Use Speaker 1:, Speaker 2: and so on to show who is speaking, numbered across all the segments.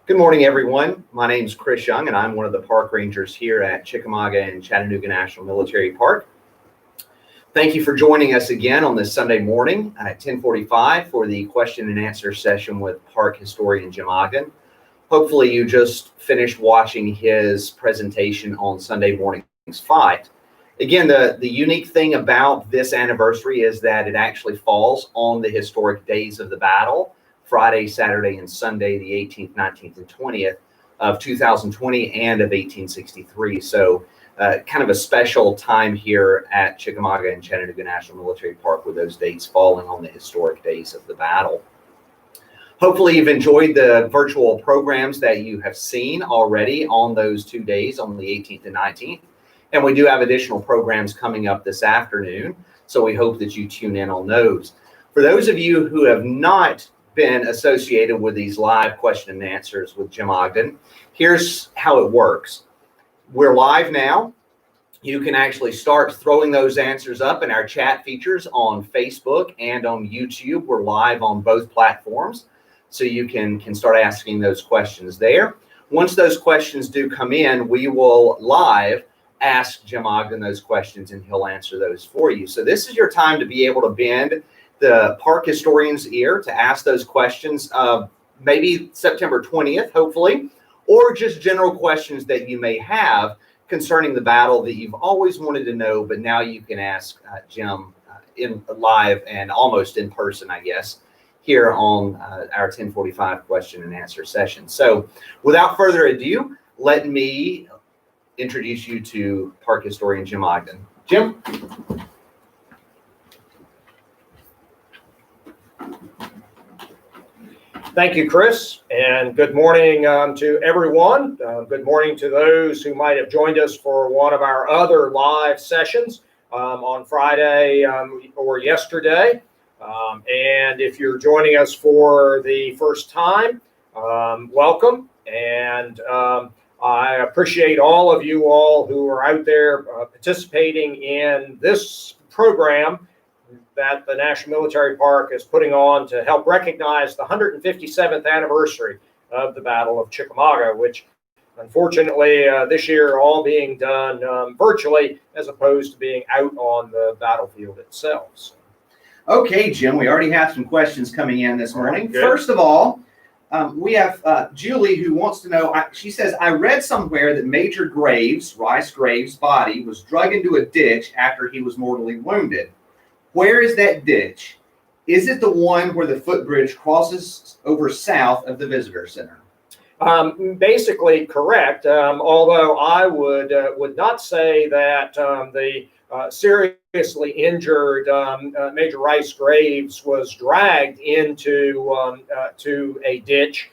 Speaker 1: Good morning, everyone. My name is Chris Young, and I'm one of the park rangers here at Chickamauga and Chattanooga National Military Park. Thank you for joining us again on this Sunday morning at 10:45 for the question and answer session with Park Historian Jim Ogden. Hopefully you just finished watching his presentation on Sunday morning's fight. Again, the unique thing about this anniversary is that it actually falls on the historic days of the battle, Friday, Saturday, and Sunday, the 18th, 19th, and 20th of 2020 and of 1863. So kind of a special time here at Chickamauga and Chattanooga National Military Park with those dates falling on the historic days of the battle. Hopefully you've enjoyed the virtual programs that you have seen already on those 2 days, on the 18th and 19th. And we do have additional programs coming up this afternoon, so we hope that you tune in on those. For those of you who have not been associated with these live question and answers with Jim Ogden, here's how it works. We're live now. You can actually start throwing those answers up in our chat features on Facebook and on YouTube. We're live on both platforms, so you can start asking those questions there. Once those questions do come in, we will live ask Jim Ogden those questions and he'll answer those for you. So this is your time to be able to bend the park historian's ear to ask those questions, maybe September 20th, hopefully, or just general questions that you may have concerning the battle that you've always wanted to know, but now you can ask Jim in live and almost in person, I guess, here on our 10:45 question and answer session. So without further ado, let me introduce you to park historian Jim Ogden. Jim?
Speaker 2: Thank you, Chris, and good morning to everyone. Good morning to those who might have joined us for one of our other live sessions on Friday or yesterday. And if you're joining us for the first time, welcome. And I appreciate all of you all who are out there participating in this program that the National Military Park is putting on to help recognize the 157th anniversary of the Battle of Chickamauga, which unfortunately this year all being done virtually as opposed to being out on the battlefield itself. So.
Speaker 1: Okay, Jim, we already have some questions coming in this morning.
Speaker 2: Good.
Speaker 1: First of all, we have Julie who wants to know, she says, I read somewhere that Major Graves, Rice Graves' body was drug into a ditch after he was mortally wounded. Where is that ditch? Is it the one where the footbridge crosses over south of the visitor center?
Speaker 2: Basically correct, although I would not say that the seriously injured Major Rice Graves was dragged into to a ditch.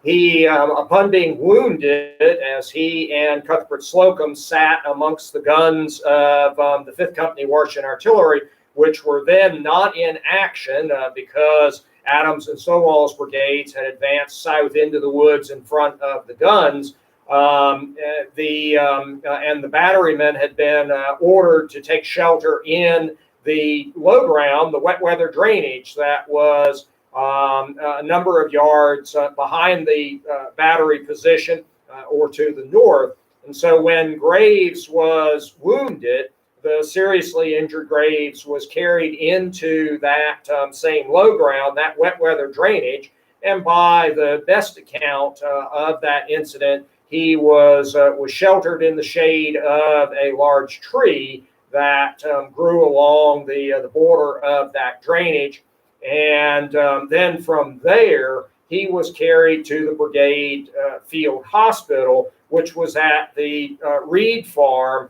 Speaker 2: He, upon being wounded, as he and Cuthbert Slocum sat amongst the guns of the 5th Company Washington Artillery, which were then not in action because Adams and Stonewall's brigades had advanced south into the woods in front of the guns. And the batterymen had been ordered to take shelter in the low ground, the wet weather drainage that was a number of yards behind the battery position or to the north. And so when Graves was wounded, the seriously injured Graves was carried into that same low ground, that wet weather drainage. And by the best account of that incident, he was sheltered in the shade of a large tree that grew along the border of that drainage. And then from there, he was carried to the Brigade Field Hospital, which was at the Reed Farm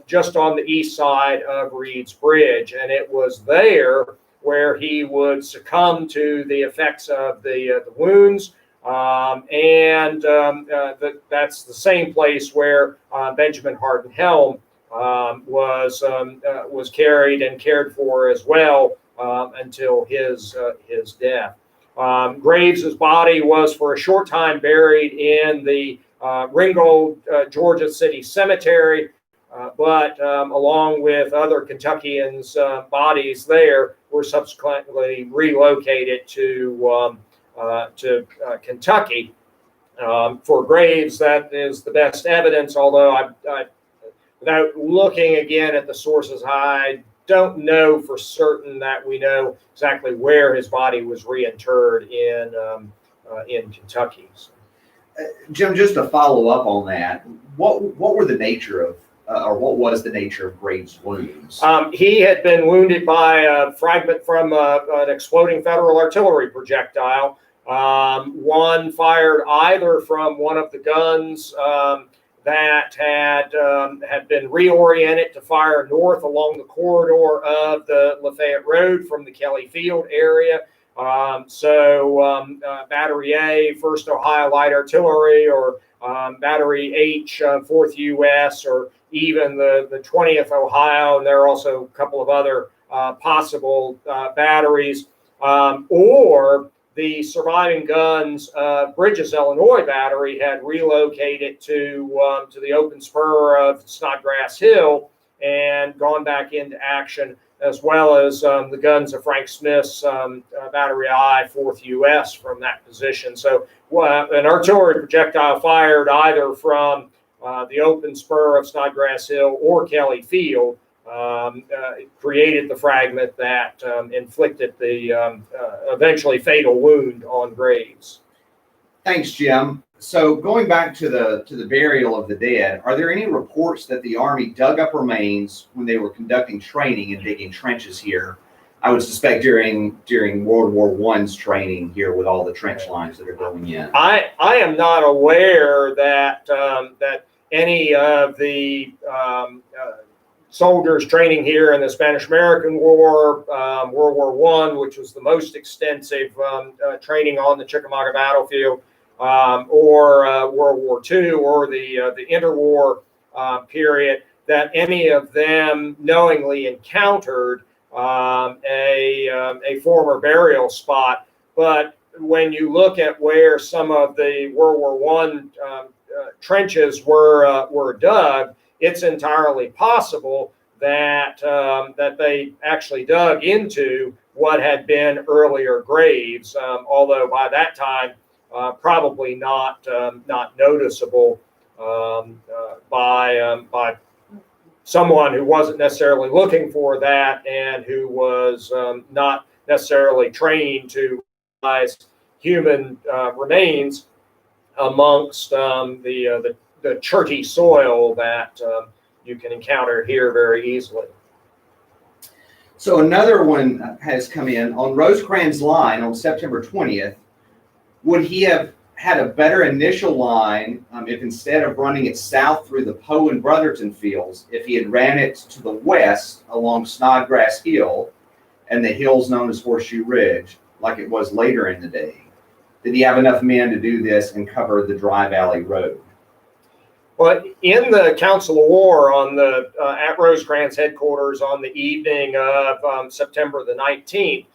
Speaker 2: just on the east side of Reed's Bridge. And it was there where he would succumb to the effects of the wounds. That's the same place where Benjamin Hardin Helm was carried and cared for as well until his death. Graves' body was for a short time buried in the Ringgold, Georgia City Cemetery, but along with other Kentuckians' bodies there, were subsequently relocated to Kentucky. For graves, that is the best evidence, although without looking again at the sources, I don't know for certain that we know exactly where his body was reinterred in Kentucky.
Speaker 1: Jim, just to follow up on that, what were the nature of, or what was the nature of Graves' wounds?
Speaker 2: He had been wounded by a fragment from an exploding Federal artillery projectile. One fired either from one of the guns that had been reoriented to fire north along the corridor of the Lafayette Road from the Kelly Field area. Battery A, 1st Ohio Light Artillery, or Battery H, 4th U.S., or even the 20th Ohio, and there are also a couple of other possible batteries, or the surviving guns, Bridges, Illinois battery had relocated to the open spur of Snodgrass Hill and gone back into action, as well as the guns of Frank Smith's Battery I, 4th U.S. from that position. So an artillery projectile fired either from the open spur of Snodgrass Hill or Kelly Field created the fragment that inflicted the eventually fatal wound on Graves.
Speaker 1: Thanks, Jim. So going back to the burial of the dead, are there any reports that the Army dug up remains when they were conducting training and digging trenches here? I would suspect during World War I's training here with all the trench lines that are going in.
Speaker 2: I am not aware that that any of the soldiers training here in the Spanish-American War, World War I, which was the most extensive training on the Chickamauga battlefield, or World War II, or the interwar period, that any of them knowingly encountered a former burial spot. But when you look at where some of the World War I trenches were dug, it's entirely possible that that they actually dug into what had been earlier graves, although by that time probably not noticeable by someone who wasn't necessarily looking for that and who was not necessarily trained to recognize human remains amongst the cherty soil that you can encounter here very easily.
Speaker 1: So another one has come in on Rosecrans' line on September 20th. Would he have had a better initial line if instead of running it south through the Poe and Brotherton fields, if he had ran it to the west along Snodgrass Hill and the hills known as Horseshoe Ridge, like it was later in the day? Did he have enough men to do this and cover the Dry Valley Road?
Speaker 2: Well, in the Council of War on the at Rosecrans headquarters on the evening of September the 19th,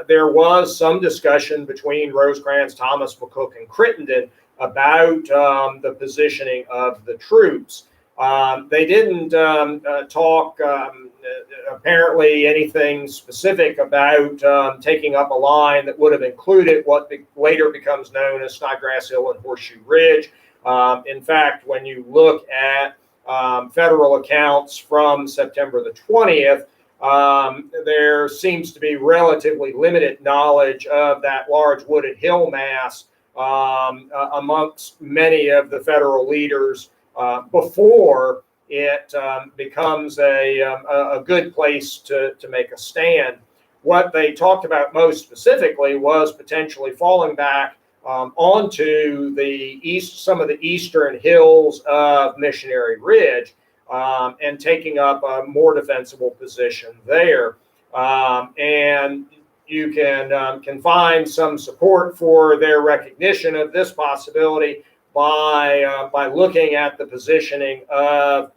Speaker 2: there was some discussion between Rosecrans, Thomas, McCook, and Crittenden about the positioning of the troops. They didn't talk apparently anything specific about taking up a line that would have included what later becomes known as Snodgrass Hill and Horseshoe Ridge. In fact, when you look at federal accounts from September the 20th, there seems to be relatively limited knowledge of that large wooded hill mass amongst many of the federal leaders before it becomes a good place to make a stand. What they talked about most specifically was potentially falling back onto some of the eastern hills of Missionary Ridge and taking up a more defensible position there. And you can find some support for their recognition of this possibility by looking at the positioning of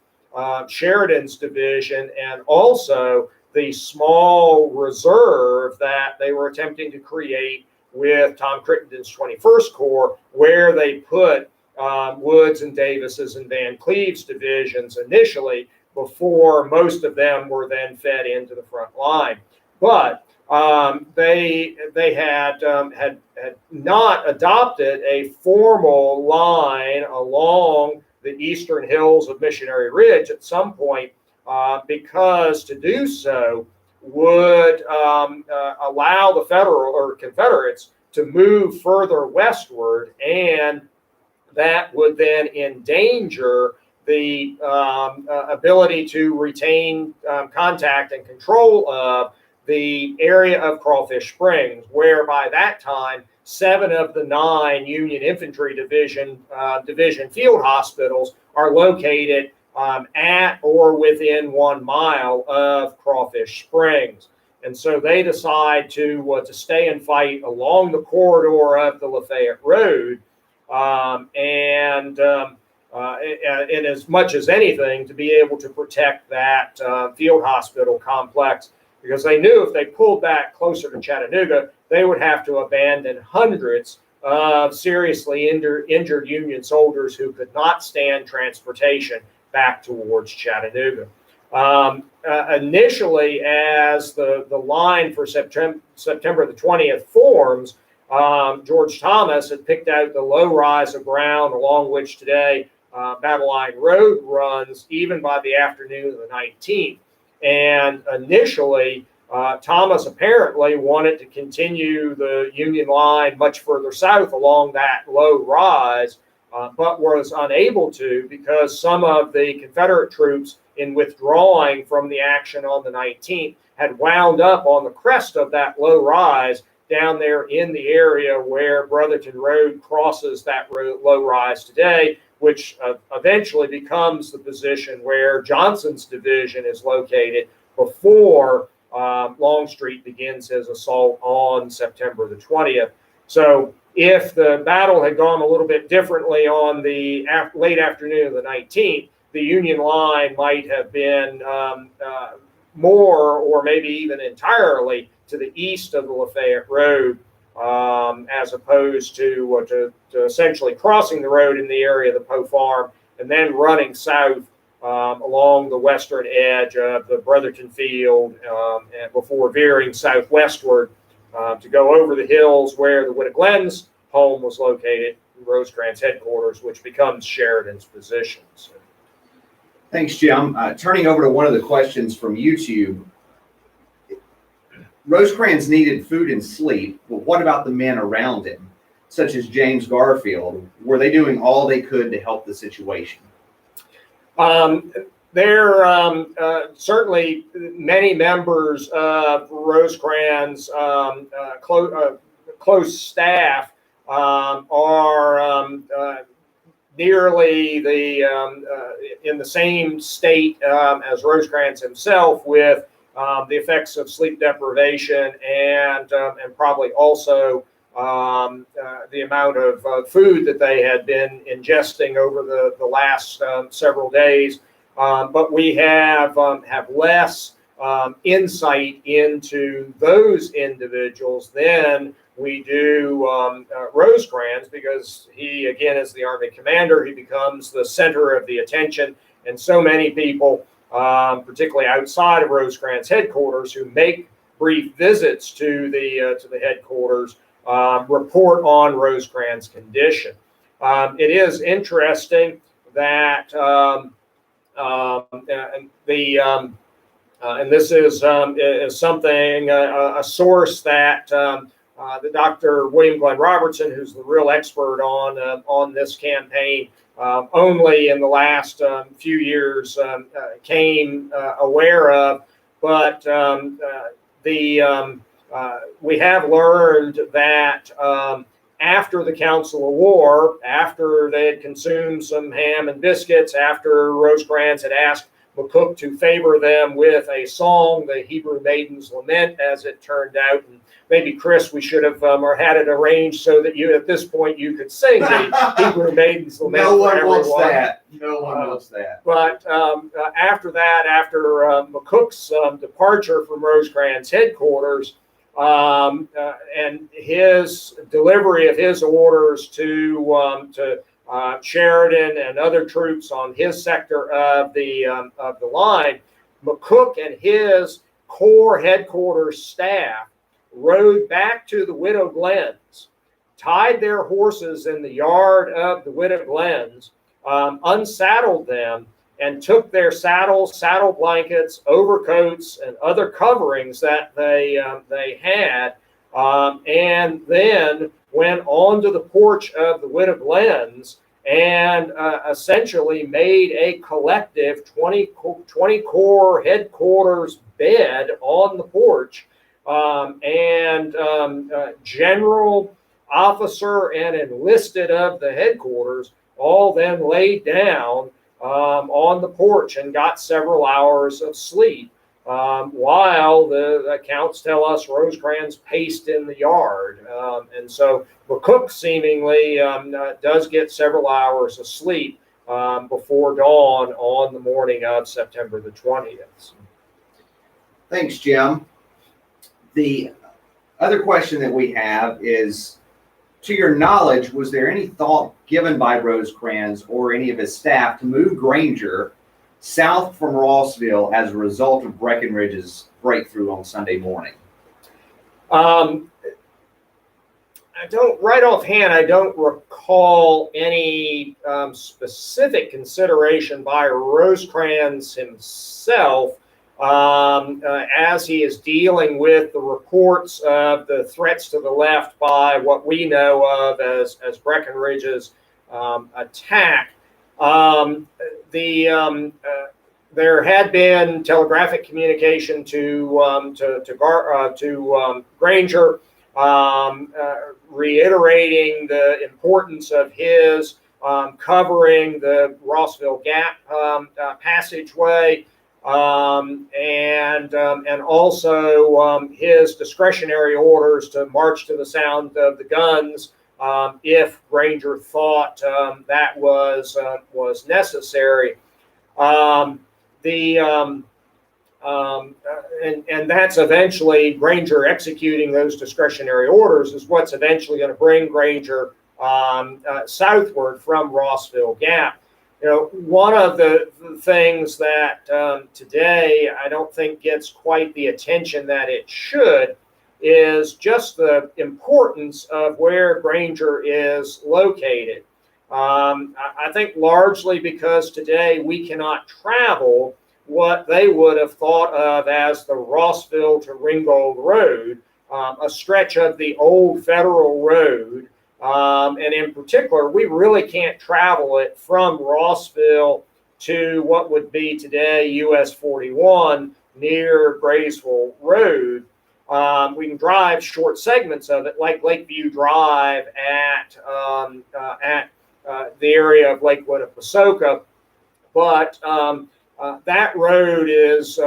Speaker 2: Sheridan's division and also the small reserve that they were attempting to create with Tom Crittenden's 21st Corps, where they put Woods and Davis's and Van Cleve's divisions initially before most of them were then fed into the front line. But They had not adopted a formal line along the eastern hills of Missionary Ridge at some point, because to do so would allow the Federal or Confederates to move further westward, and that would then endanger the ability to retain contact and control of the area of Crawfish Springs, where by that time 7 of the 9 Union Infantry Division field hospitals are located at or within 1 mile of Crawfish Springs. And so they decide to stay and fight along the corridor of the Lafayette Road, and as much as anything, to be able to protect that field hospital complex, because they knew if they pulled back closer to Chattanooga, they would have to abandon hundreds of seriously injured Union soldiers who could not stand transportation back towards Chattanooga. Initially, as the line for September the 20th forms, George Thomas had picked out the low rise of ground along which today Battle Line Road runs, even by the afternoon of the 19th. And initially, Thomas apparently wanted to continue the Union line much further south along that low rise, but was unable to because some of the Confederate troops, in withdrawing from the action on the 19th, had wound up on the crest of that low rise down there in the area where Brotherton Road crosses that low rise today, which eventually becomes the position where Johnson's division is located before Longstreet begins his assault on September the 20th. So if the battle had gone a little bit differently on the late afternoon of the 19th, the Union line might have been more or maybe even entirely to the east of the Lafayette Road, as opposed to essentially crossing the road in the area of the Poe Farm and then running south along the western edge of the Brotherton Field, and before veering southwestward to go over the hills where the Witt-Glenn's home was located, Rosecrans headquarters, which becomes Sheridan's position. So.
Speaker 1: Thanks, Jim. Turning over to one of the questions from YouTube. Rosecrans needed food and sleep, but what about the men around him, such as James Garfield? Were they doing all they could to help the situation?
Speaker 2: There certainly many members of Rosecrans' close staff are nearly in the same state as Rosecrans himself, with the effects of sleep deprivation and probably also the amount of food that they had been ingesting over the last several days. But we have less insight into those individuals than we do Rosecrans, because he, again, is the Army commander. He becomes the center of the attention, and so many people, particularly outside of Rosecrans headquarters, who make brief visits to the headquarters, report on Rosecrans' condition. It is interesting that and this is something, a source that the Dr. William Glenn Robertson, who's the real expert on this campaign, only in the last few years came aware of. But we have learned that after the Council of War, after they had consumed some ham and biscuits, after Rosecrans had asked McCook to favor them with a song, the Hebrew Maiden's Lament, as it turned out. And maybe, Chris, we should have or had it arranged so that you, at this point, you could sing the Hebrew Maiden's Lament.
Speaker 1: No one wants that. No one wants that.
Speaker 2: But after that, after McCook's departure from Rosecrans headquarters, and his delivery of his orders to Sheridan and other troops on his sector of the line, McCook and his core headquarters staff rode back to the Widow Glens, tied their horses in the yard of the Widow Glens, unsaddled them, and took their saddles, saddle blankets, overcoats, and other coverings that they had, and then went onto the porch of the Widow Glens and essentially made a collective 20 Corps headquarters bed on the porch. General, officer, and enlisted of the headquarters all then laid down on the porch and got several hours of sleep, while the accounts tell us Rosecrans paced in the yard. And so McCook seemingly does get several hours of sleep before dawn on the morning of September the 20th.
Speaker 1: Thanks, Jim. The other question that we have is, to your knowledge, was there any thought given by Rosecrans or any of his staff to move Granger south from Rossville as a result of Breckinridge's breakthrough on Sunday morning?
Speaker 2: I don't, right offhand, I don't recall any specific consideration by Rosecrans himself as he is dealing with the reports of the threats to the left by what we know of as Breckinridge's attack. There had been telegraphic communication to Granger, reiterating the importance of his covering the Rossville Gap passageway, and also his discretionary orders to march to the sound of the guns if Granger thought that was necessary. And that's eventually Granger executing those discretionary orders is what's eventually going to bring Granger southward from Rossville Gap. You know, one of the things that today I don't think gets quite the attention that it should is just the importance of where Granger is located. I think largely because today we cannot travel what they would have thought of as the Rossville to Ringgold Road, a stretch of the old federal road. And in particular, we really can't travel it from Rossville to what would be today US 41 near Graysville Road. We can drive short segments of it, like Lakeview Drive at the area of Lakewood and Pasoka, but that road is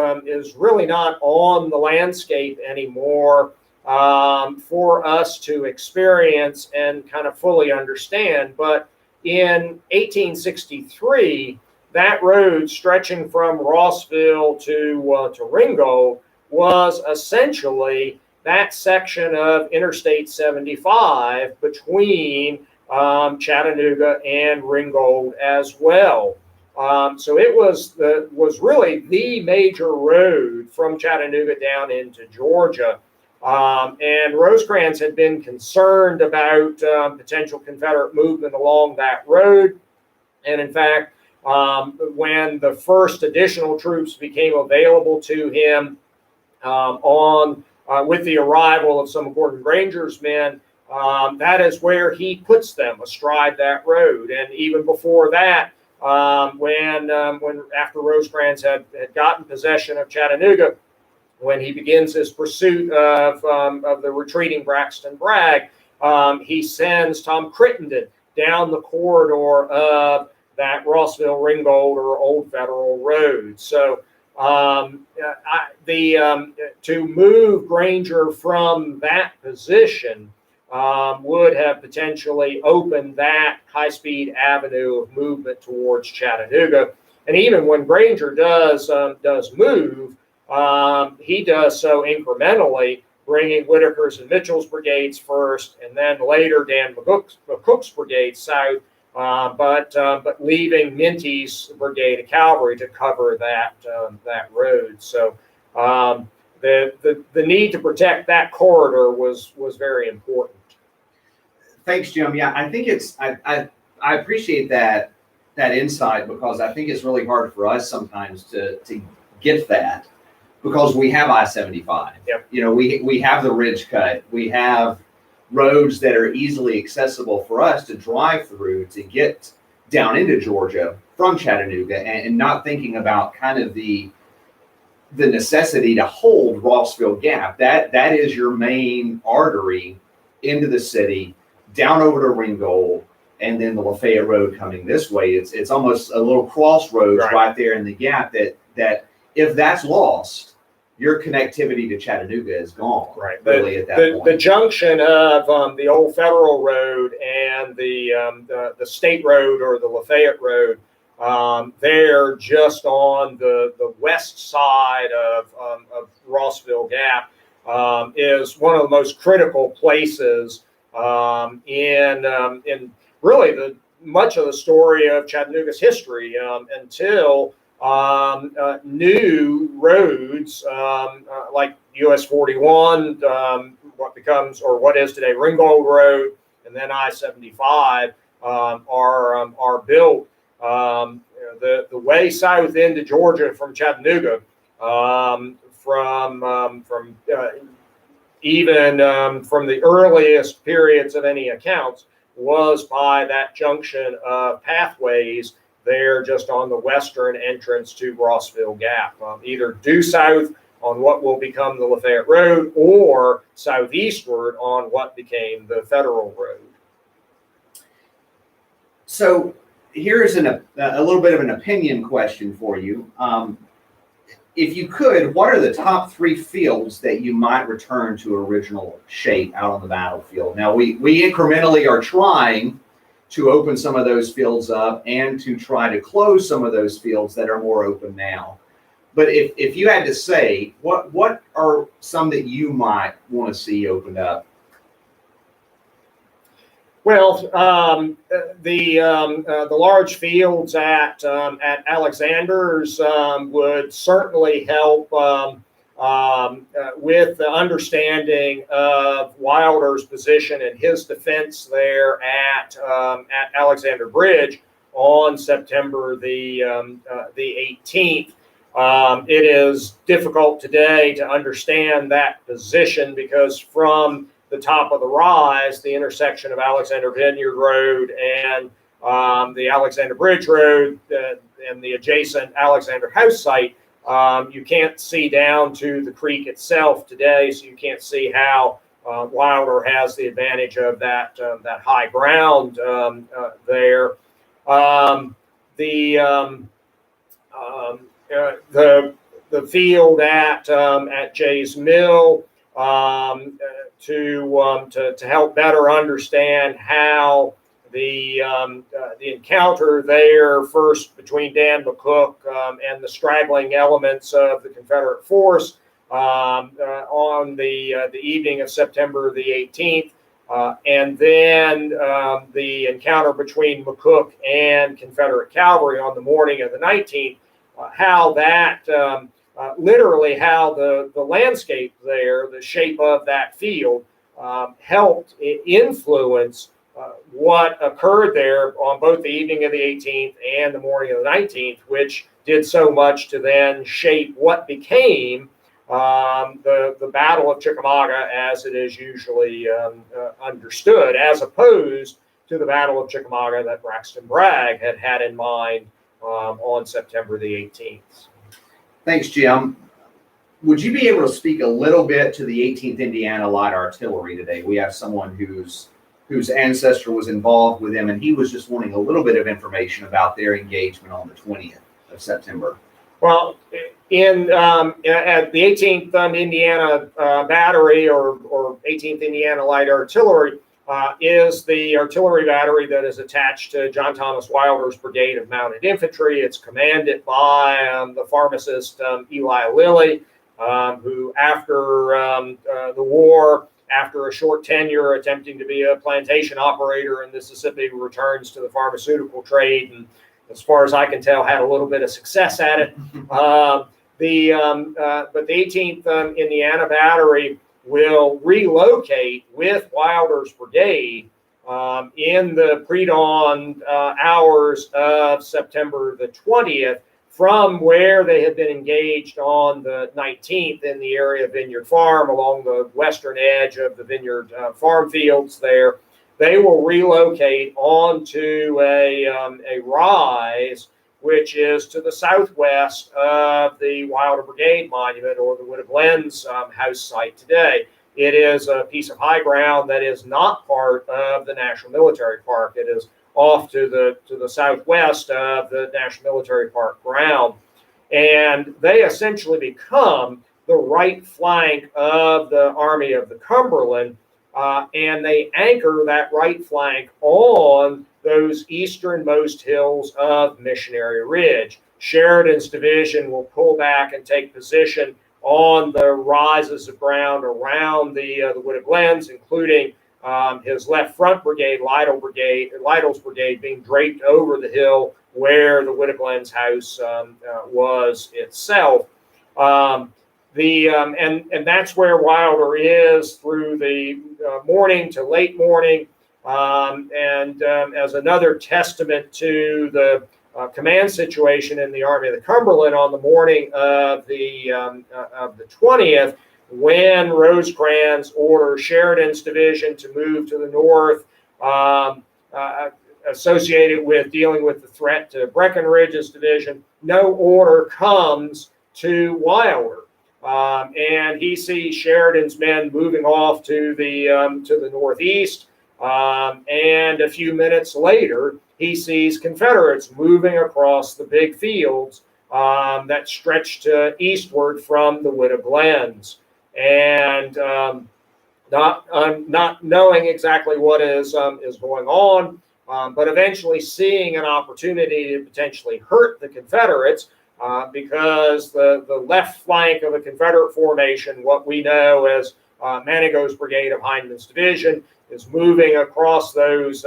Speaker 2: really not on the landscape anymore for us to experience and kind of fully understand. But in 1863, that road stretching from Rossville to Ringgold was essentially that section of Interstate 75 between Chattanooga and Ringgold as well. So it was really the major road from Chattanooga down into Georgia. And Rosecrans had been concerned about potential Confederate movement along that road. And in fact, when the first additional troops became available to him with the arrival of some of Gordon Granger's men, that is where he puts them astride that road. And even before that, when after Rosecrans had gotten possession of Chattanooga, when he begins his pursuit of the retreating Braxton Bragg, he sends Tom Crittenden down the corridor of that Rossville, Ringgold, or Old Federal Road. So to move Granger from that position would have potentially opened that high-speed avenue of movement towards Chattanooga. And even when Granger does move, he does so incrementally, bringing Whitaker's and Mitchell's brigades first, and then later Dan McCook's brigade south, but leaving Minty's brigade of cavalry to cover that road. So the need to protect that corridor was very important.
Speaker 1: Thanks, Jim. Yeah, I think I appreciate that insight, because I think it's really hard for us sometimes to get that, because we have I-75.
Speaker 2: Yep.
Speaker 1: We have the ridge cut. We have roads that are easily accessible for us to drive through to get down into Georgia from Chattanooga, and not thinking about kind of the necessity to hold Rossville Gap. That is your main artery into the city, down over to Ringgold, and then the Lafayette Road coming this way. It's almost a little crossroads right there in the gap that if that's lost, your connectivity to Chattanooga is gone.
Speaker 2: Right.
Speaker 1: Really, at that point.
Speaker 2: The junction of the old Federal Road and the State Road, or the Lafayette Road, they're just on the west side of Rossville Gap, is one of the most critical places in really much of the story of Chattanooga's history, until new roads like US 41, what is today Ringgold Road, and then I-75 are built. The way south into Georgia from Chattanooga, even from the earliest periods of any accounts, was by that junction of pathways there just on the western entrance to Rossville Gap, either due south on what will become the Lafayette Road, or southeastward on what became the Federal Road.
Speaker 1: So here's a little bit of an opinion question for you. If you could, what are the top 3 fields that you might return to original shape out on the battlefield? Now, we incrementally are trying to open some of those fields up and to try to close some of those fields that are more open now. But if you had to say, what are some that you might want to see opened up?
Speaker 2: Well, the large fields at Alexander's would certainly help with the understanding of Wilder's position and his defense there at Alexander Bridge on September the 18th. It is difficult today to understand that position, because from the top of the rise, the intersection of Alexander Vineyard Road and the Alexander Bridge Road and the adjacent Alexander House site, you can't see down to the creek itself today, so you can't see how Wilder has the advantage of that high ground there. The field at Jay's Mill, to help better understand how the encounter there, first between Dan McCook and the straggling elements of the Confederate force on the evening of September the 18th, and then the encounter between McCook and Confederate cavalry on the morning of the 19th, how that literally how the landscape there, the shape of that field, helped influence what occurred there on both the evening of the 18th and the morning of the 19th, which did so much to then shape what became the Battle of Chickamauga as it is usually understood, as opposed to the Battle of Chickamauga that Braxton Bragg had in mind on September the 18th.
Speaker 1: Thanks, Jim. Would you be able to speak a little bit to the 18th Indiana Light Artillery today? We have someone whose ancestor was involved with them, and he was just wanting a little bit of information about their engagement on the 20th of September.
Speaker 2: Well, at the 18th Indiana Battery, or 18th Indiana Light Artillery, is the artillery battery that is attached to John Thomas Wilder's Brigade of Mounted Infantry. It's commanded by the pharmacist Eli Lilly, who after the war, after a short tenure attempting to be a plantation operator in Mississippi, returns to the pharmaceutical trade, and as far as I can tell, had a little bit of success at it. But the 18th Indiana Battery will relocate with Wilder's brigade in the pre-dawn hours of September the 20th from where they had been engaged on the 19th in the area of Vineyard Farm along the western edge of the Vineyard farm fields there. They will relocate onto a rise which is to the southwest of the Wilder Brigade Monument, or the Wood of Glens house site today. It is a piece of high ground that is not part of the National Military Park. It is off to the southwest of the National Military Park ground. And they essentially become the right flank of the Army of the Cumberland, and they anchor that right flank on those easternmost hills of Missionary Ridge. Sheridan's division will pull back and take position on the rises of ground around the Wood of Glens, including his left front brigade, Lytle's brigade, being draped over the hill where the Wood of Glens house was itself. And that's where Wilder is through the morning to late morning. As another testament to the command situation in the Army of the Cumberland on the morning of the 20th, when Rosecrans orders Sheridan's division to move to the north, associated with dealing with the threat to Breckinridge's division, no order comes to Wilder. And he sees Sheridan's men moving off to the northeast. And a few minutes later, he sees Confederates moving across the big fields that stretched eastward from the Wood of Glens. And not knowing exactly what is going on, but eventually seeing an opportunity to potentially hurt the Confederates, because the left flank of the Confederate formation, what we know as Manigault's brigade of Hindman's division, is moving across those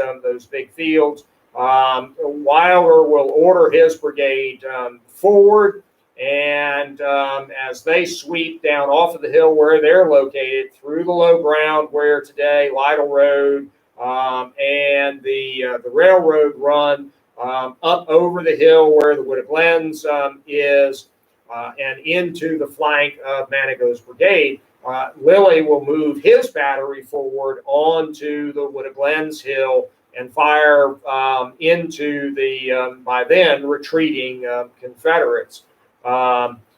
Speaker 2: big fields. Wilder will order his brigade forward, and as they sweep down off of the hill where they're located, through the low ground where today Lytle Road and the railroad run, up over the hill where the Wood of Glens is, and into the flank of Manigault's brigade, Lilly will move his battery forward onto the Wood of Glens hill and fire into the, by then, retreating Confederates.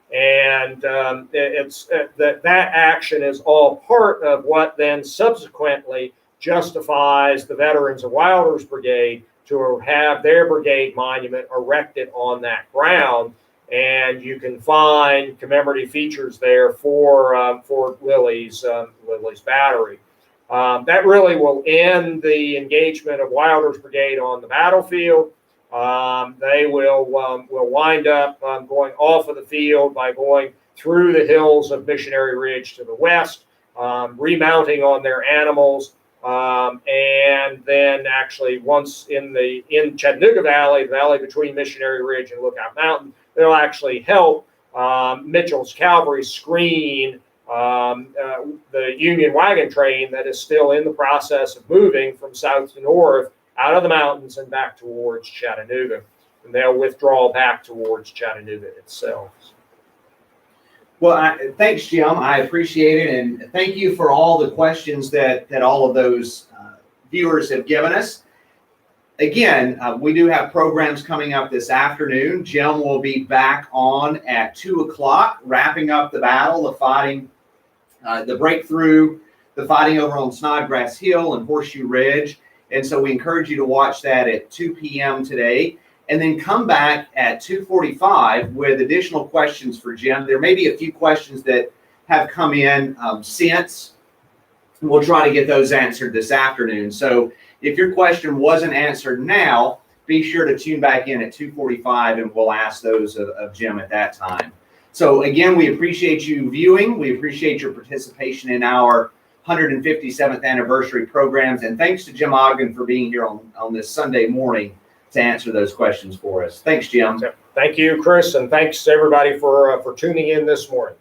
Speaker 2: It's that action is all part of what then subsequently justifies the veterans of Wilder's brigade to have their brigade monument erected on that ground. And you can find commemorative features there for Lilly's battery. That really will end the engagement of Wilder's brigade on the battlefield. They will wind up going off of the field by going through the hills of Missionary Ridge to the west, remounting on their animals, and then actually once in Chattanooga Valley, the valley between Missionary Ridge and Lookout Mountain, they'll actually help Mitchell's cavalry screen the Union wagon train that is still in the process of moving from south to north out of the mountains and back towards Chattanooga. And they'll withdraw back towards Chattanooga itself.
Speaker 1: Well, thanks, Jim. I appreciate it. And thank you for all the questions that all of those viewers have given us. Again, we do have programs coming up this afternoon. Jim will be back on at 2 o'clock, wrapping up the battle, the fighting, the breakthrough, the fighting over on Snodgrass Hill and Horseshoe Ridge. And so we encourage you to watch that at 2 p.m. today. And then come back at 2:45 with additional questions for Jim. There may be a few questions that have come in since. We'll try to get those answered this afternoon. So if your question wasn't answered now, be sure to tune back in at 2:45 and we'll ask those of Jim at that time. So again, we appreciate you viewing. We appreciate your participation in our 157th anniversary programs. And thanks to Jim Ogden for being here on this Sunday morning to answer those questions for us. Thanks, Jim.
Speaker 2: Thank you, Chris, and thanks everybody for tuning in this morning.